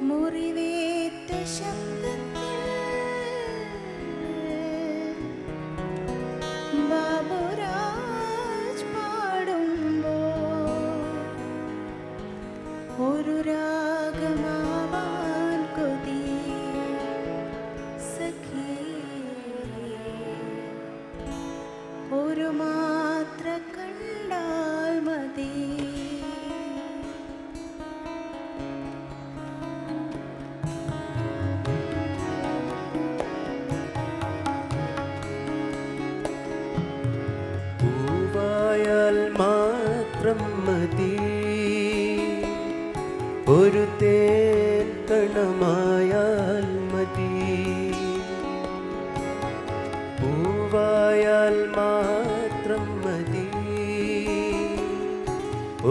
മുറിവേറ്റ ശബ്ദത്തിൽ ബാബുരാജ് പാടുമ്പോൾ ഒരു രാഗമാവാൻ കൊതി സഖി, ഒരു മാത്ര കണ്ടാൽ മതി. പൂവായാൽ മാത്രം മതി, ഒരു തേൻ കണമായാൽ മതി. പൂവായാൽ മാത്രം മതി,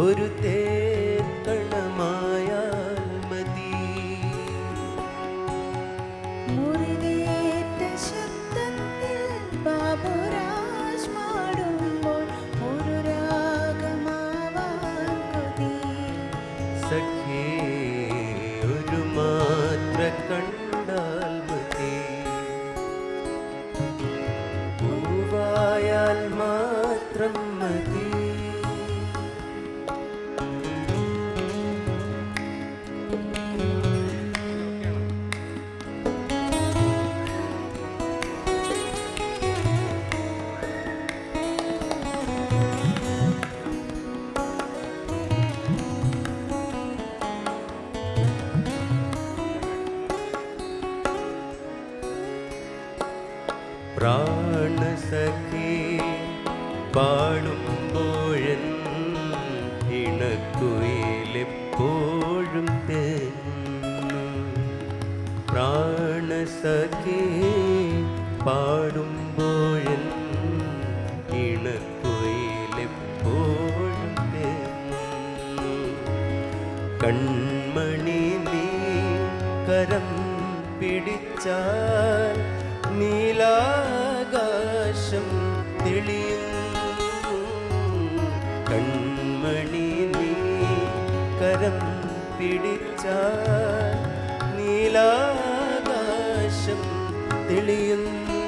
ഒരു തേൻ കണമായാൽ മതി. മുറിവേറ്റ ശബ്ദത്തിൽ ബാബുരാജ് പാടുമ്പോൾ ഒരു രാഗമാവാൻ കൊതി സഖി, ഒരു മാത്ര കണ്ടാൽ മതി. പൂവായാൽ മാത്രം മതി. പ്രാണസഖി പാടുമ്പോഴൻ ഇണക്കുയിലെപ്പോഴും തെന്നു. പ്രാണസഖി പാടുമ്പോഴൻ ഇണക്കുയിലെപ്പോഴും തെന്നു. കൺമണി നീ കരം പിടിച്ചാൽ നീലാകാശം തെളിയുന്നു. കൺമണി നീ കരം പിടിച്ചാൽ നീലാകാശം തെളിയുന്നു.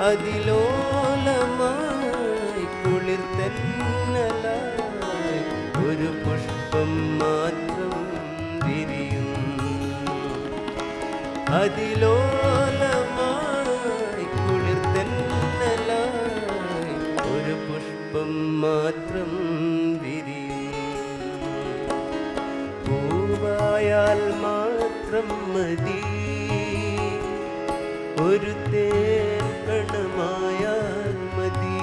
അതിലോലമായി കുളിർത്തന്നലായി ഒരു പുഷ്പം മാത്രം വിരിയുന്നു. അതിലോലമായി കുളിർത്തന്നലായി ഒരു പുഷ്പം മാത്രം വിരിയുന്നു. പൂവായാൽ മാത്രം മതി, ഒരു തേൻ കണമായാൽ മതി.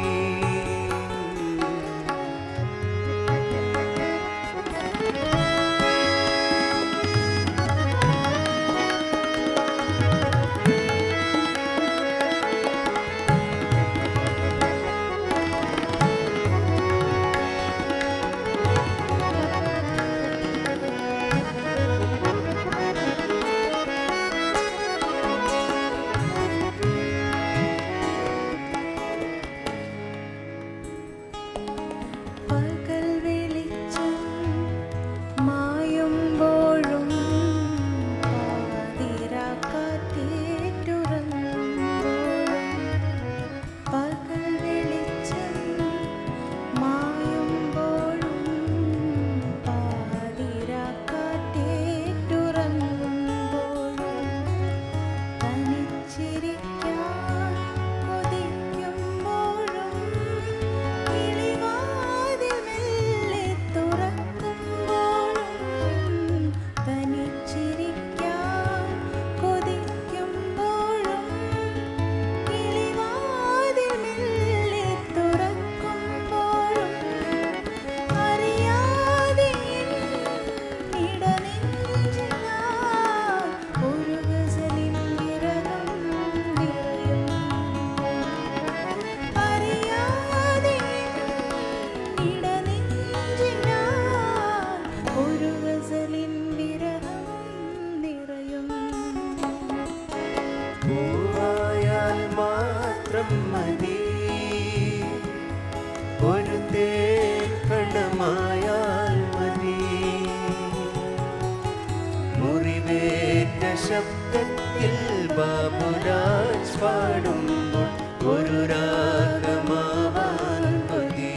ശബ്ദത്തിൽ ബാബുരാജ് പാടുമ്പോൾ ഒരു രാഗമാവാൻ മതി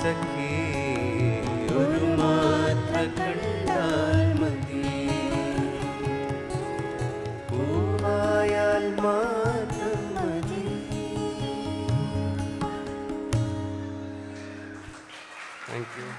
സഖി ഒരു മാത്ര കണ്ടാൽ മതി പൂവായാൽ മാത്രം മതി. Thank you.